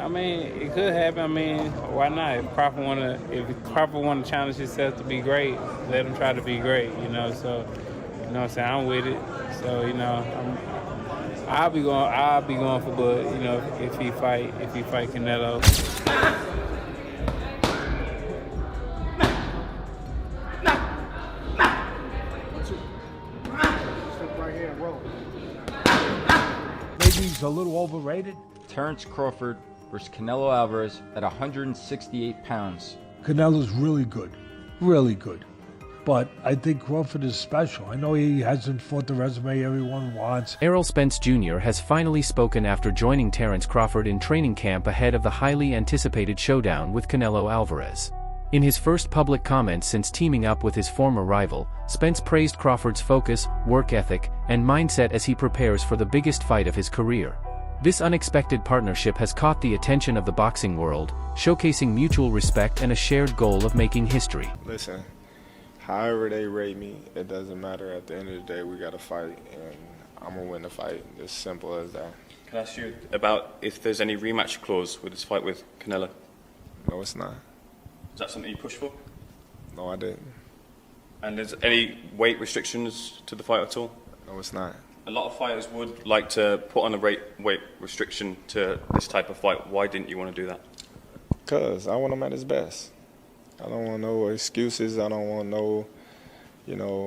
I mean, it could happen. I mean, why not? If Crawford wanna challenge himself to be great, let him try to be great. So you know what I'm saying. I'm with it. So I'll be going for Bud. If he fight Canelo. Maybe he's a little overrated. Terence Crawford versus Canelo Alvarez at 168 pounds. Canelo's really good. Really good. But I think Crawford is special. I know he hasn't fought the resume everyone wants. Errol Spence Jr. has finally spoken after joining Terence Crawford in training camp ahead of the highly anticipated showdown with Canelo Alvarez. In his first public comments since teaming up with his former rival, Spence praised Crawford's focus, work ethic, and mindset as he prepares for the biggest fight of his career. This unexpected partnership has caught the attention of the boxing world, showcasing mutual respect and a shared goal of making history. Listen, however they rate me, it doesn't matter. At the end of the day, we got to fight, and I'm going to win the fight. As simple as that. Can I ask you about if there's any rematch clause with this fight with Canelo? No, it's not. Is that something you push for? No, I didn't. And is any weight restrictions to the fight at all? No, it's not. A lot of fighters would like to put on a weight restriction to this type of fight. Why didn't you want to do that? Because I want him at his best. I don't want no excuses. I don't want no,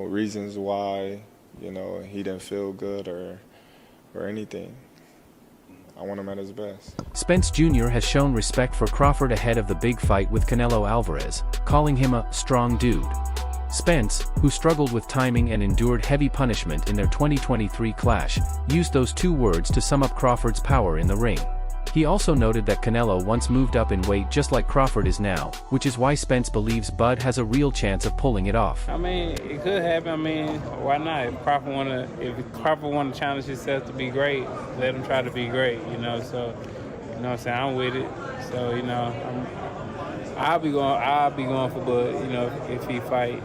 reasons why, he didn't feel good or anything. I want him at his best. Spence Jr. has shown respect for Crawford ahead of the big fight with Canelo Alvarez, calling him a strong dude. Spence, who struggled with timing and endured heavy punishment in their 2023 clash, used those two words to sum up Crawford's power in the ring. He also noted that Canelo once moved up in weight just like Crawford is now, which is why Spence believes Bud has a real chance of pulling it off. I mean, it could happen. I mean, why not? If Crawford wanna challenge himself to be great, let him try to be great. So you know what I'm saying. I'm with it. So I'll be going for Bud. If he fight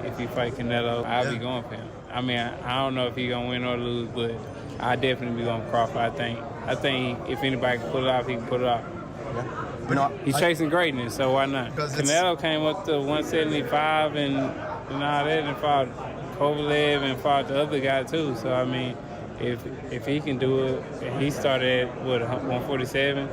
Canelo, I'll be going for him. I mean, I don't know if he's gonna win or lose, but I definitely be going for Crawford. I think if anybody can pull it off, he can pull it off. Yeah. But no, He's chasing greatness, so why not? Canelo came up to 175 and all that, and fought Kovalev and fought the other guy too. So I mean, if he can do it, he started at 147.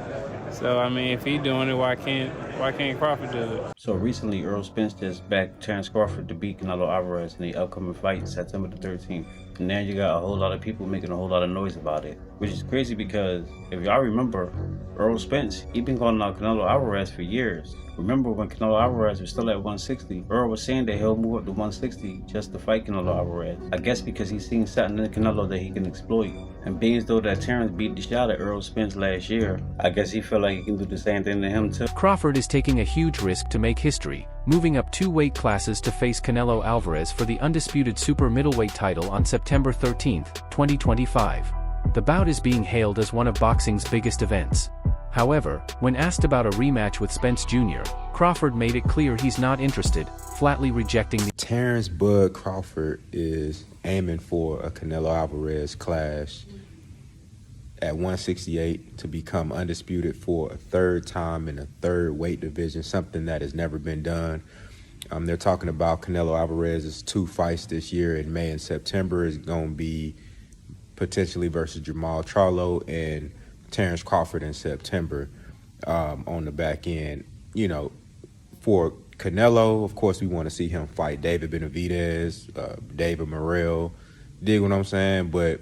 So I mean, if he's doing it, why can't Crawford do it? So recently, Errol Spence just backed Terence Crawford to beat Canelo Alvarez in the upcoming fight, September the 13th. And now you got a whole lot of people making a whole lot of noise about it, which is crazy because if y'all remember, Errol Spence, he been calling out Canelo Alvarez for years. Remember when Canelo Alvarez was still at 160, Errol was saying that he'll move up to 160 just to fight Canelo Alvarez. I guess because he's seen something in Canelo that he can exploit. And being as though that Terence beat the shit out of Errol Spence last year, I guess he feel like he can do the same thing to him too. Crawford is taking a huge risk to make history, moving up 2 weight classes to face Canelo Alvarez for the undisputed super middleweight title on September 13, 2025. The bout is being hailed as one of boxing's biggest events. However, when asked about a rematch with Spence Jr., Crawford made it clear he's not interested, flatly rejecting the Terence Bud Crawford is aiming for a Canelo Alvarez clash at 168 to become undisputed for a third time in a third weight division, something that has never been done. They're talking about Canelo Alvarez's 2 fights this year in May and September is going to be potentially versus Jamal Charlo and Terence Crawford in September on the back end. For Canelo, of course, we want to see him fight David Benavidez, David Morrell, dig what I'm saying? But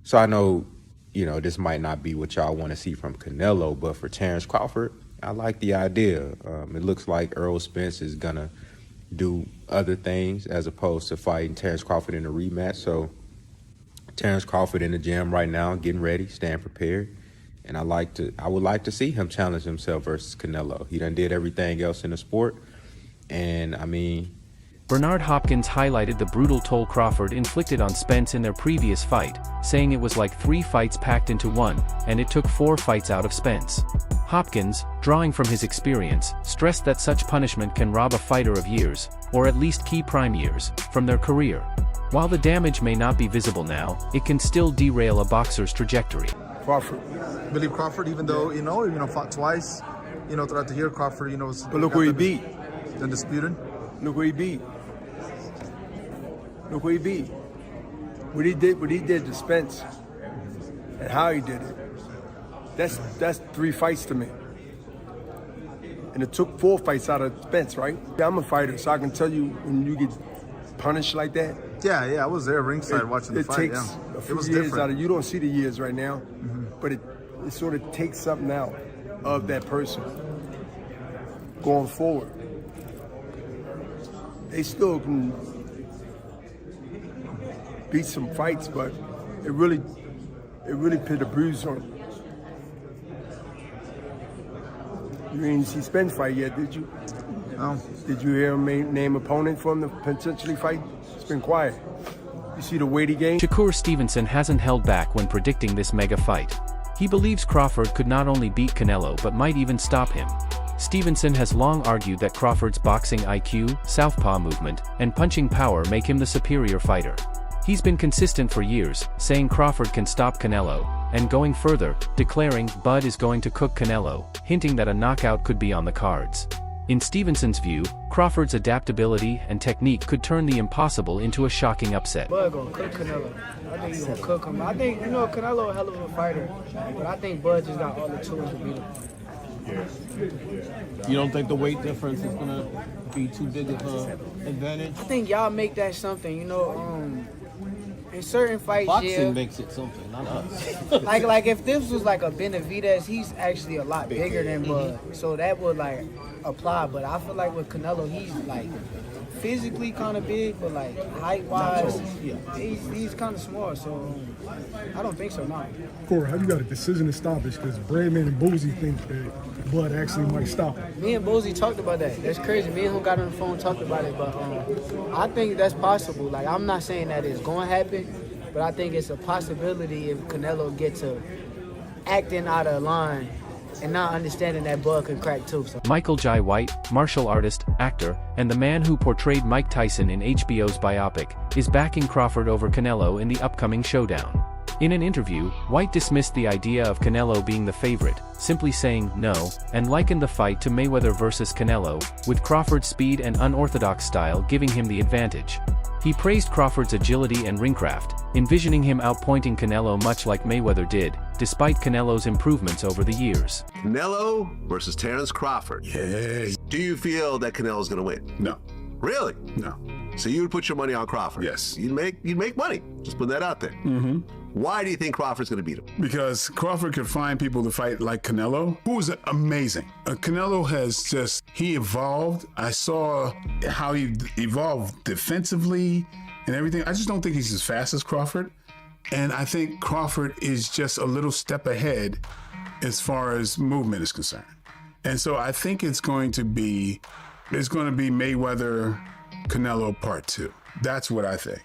so I know, this might not be what y'all want to see from Canelo, but for Terence Crawford, I like the idea. It looks like Errol Spence is going to do other things as opposed to fighting Terence Crawford in a rematch. So Terence Crawford in the gym right now, getting ready, staying prepared. And I would like to see him challenge himself versus Canelo. He done did everything else in the sport. And I mean, Bernard Hopkins highlighted the brutal toll Crawford inflicted on Spence in their previous fight, saying it was like 3 fights packed into one, and it took 4 fights out of Spence. Hopkins, drawing from his experience, stressed that such punishment can rob a fighter of years, or at least key prime years, from their career. While the damage may not be visible now, it can still derail a boxer's trajectory. Crawford. Believe Crawford, even though, fought twice, throughout the year, Crawford, was... But look who he beat. Undisputed. Look who he beat. Look who he beat. What he did to Spence and how he did it. That's 3 fights to me. And it took 4 fights out of Spence, right? I'm a fighter, so I can tell you when you get punished like that. Yeah, I was there ringside watching the fight. It takes a few years out of you. Don't see the years right now, but it sort of takes something out of that person going forward. They still can beat some fights, but it really put a bruise on him. You didn't see Spence fight yet, did you? No. Did you hear him name opponent for him to potentially fight? It's been quiet. You see the weight he gained? Shakur Stevenson hasn't held back when predicting this mega fight. He believes Crawford could not only beat Canelo but might even stop him. Stevenson has long argued that Crawford's boxing IQ, southpaw movement, and punching power make him the superior fighter. He's been consistent for years, saying Crawford can stop Canelo, and going further, declaring Bud is going to cook Canelo, hinting that a knockout could be on the cards. In Stevenson's view, Crawford's adaptability and technique could turn the impossible into a shocking upset. Bud gonna cook Canelo. I think he's gonna cook him. I think, Canelo a hell of a fighter, but I think Bud just got all the tools to beat him. You don't think the weight difference is gonna be too big of an advantage? I think y'all make that something, in certain fights, Boxing makes it something, not us. like if this was like a Benavidez, he's actually a lot bigger than Bud, so that would apply. But I feel like with Canelo, he's physically kind of big, but height-wise, he's kind of small. So I don't think so. No. Corey, how you got a decision established? Because Bradman and Boozy think that Bud actually might stop him. Me and Boozy talked about that. That's crazy. Me and him got on the phone and talked about it. But I think that's possible. I'm not saying that it's going to happen, but I think it's a possibility if Canelo gets to acting out of line and not understanding that Bud can crack too. So. Michael Jai White, martial artist, actor, and the man who portrayed Mike Tyson in HBO's biopic, is backing Crawford over Canelo in the upcoming showdown. In an interview, White dismissed the idea of Canelo being the favorite, simply saying no, and likened the fight to Mayweather vs. Canelo, with Crawford's speed and unorthodox style giving him the advantage. He praised Crawford's agility and ringcraft, envisioning him outpointing Canelo much like Mayweather did, despite Canelo's improvements over the years. Canelo versus Terence Crawford. Yeah. Do you feel that Canelo's gonna win? No. Really? No. So you would put your money on Crawford? Yes. You'd make money. Just put that out there. Mm-hmm. Why do you think Crawford's going to beat him? Because Crawford could find people to fight like Canelo, who is amazing. Canelo has he evolved. I saw how he evolved defensively and everything. I just don't think he's as fast as Crawford. And I think Crawford is just a little step ahead as far as movement is concerned. And so I think it's going to be Mayweather Canelo Part 2. That's what I think.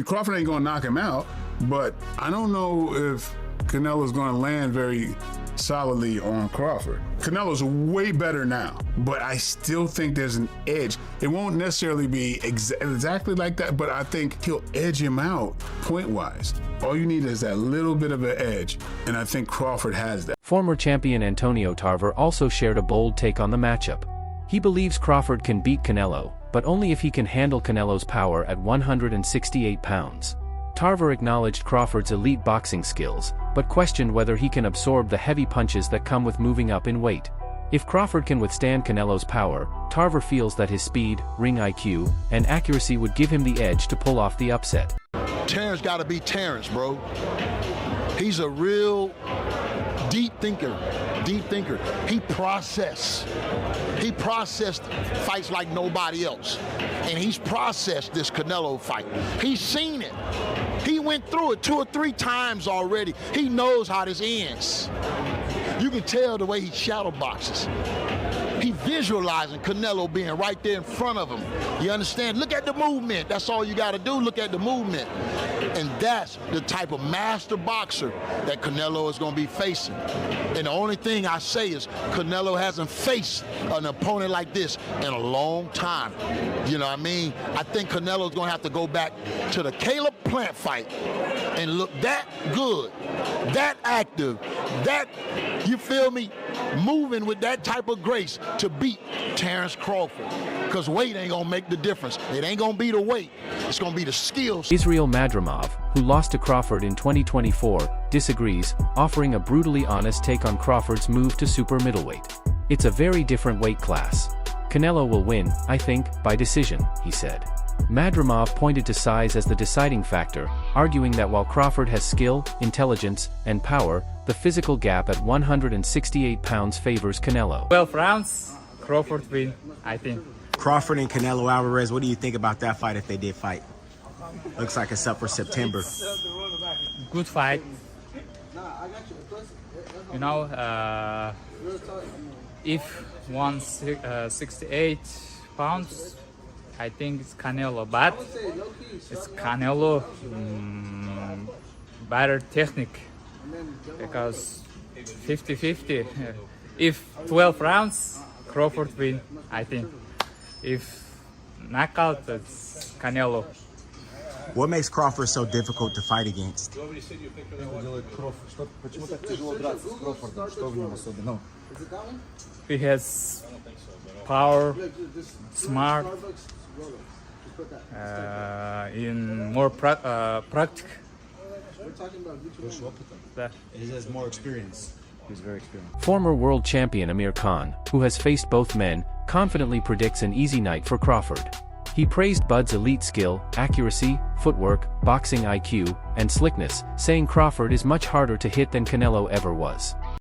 Crawford ain't gonna knock him out, but I don't know if Canelo's gonna land very solidly on Crawford. Canelo's way better now, but I still think there's an edge. It won't necessarily be exactly like that, but I think he'll edge him out point-wise. All you need is that little bit of an edge, and I think Crawford has that. Former champion Antonio Tarver also shared a bold take on the matchup. He believes Crawford can beat Canelo, but only if he can handle Canelo's power at 168 pounds. Tarver acknowledged Crawford's elite boxing skills, but questioned whether he can absorb the heavy punches that come with moving up in weight. If Crawford can withstand Canelo's power, Tarver feels that his speed, ring IQ, and accuracy would give him the edge to pull off the upset. Terence gotta be Terence, bro. He's a real deep thinker. He processed fights like nobody else. And he's processed this Canelo fight. He's seen it. He went through it 2 or 3 times already. He knows how this ends. You can tell the way he shadow boxes. He visualizing Canelo being right there in front of him. You understand? Look at the movement. That's all you got to do. Look at the movement. And that's the type of master boxer that Canelo is going to be facing. And the only thing I say is Canelo hasn't faced an opponent like this in a long time. You know what I mean? I think Canelo's going to have to go back to the Caleb Plant fight and look that good, that active, that, you feel me, moving with that type of grace to beat Terence Crawford. Because weight ain't going to make the difference. It ain't going to be the weight. It's going to be the skills. Israel Madrimov, who lost to Crawford in 2024, disagrees, offering a brutally honest take on Crawford's move to super middleweight. It's a very different weight class. Canelo will win, I think, by decision, he said. Madrimov pointed to size as the deciding factor, arguing that while Crawford has skill, intelligence, and power, the physical gap at 168 pounds favors Canelo. 12 rounds, Crawford win, I think. Crawford and Canelo Alvarez, what do you think about that fight if they did fight? Looks like it's up for September. Good fight. You know, if 168 pounds, I think it's Canelo, but it's Canelo better technique because 50-50. If 12 rounds, Crawford win, I think. If knockout, it's Canelo. What makes Crawford so difficult to fight against? He has power, smart, in more practical. He has more experience. He's very experienced. Former world champion Amir Khan, who has faced both men, confidently predicts an easy night for Crawford. He praised Bud's elite skill, accuracy, footwork, boxing IQ, and slickness, saying Crawford is much harder to hit than Canelo ever was.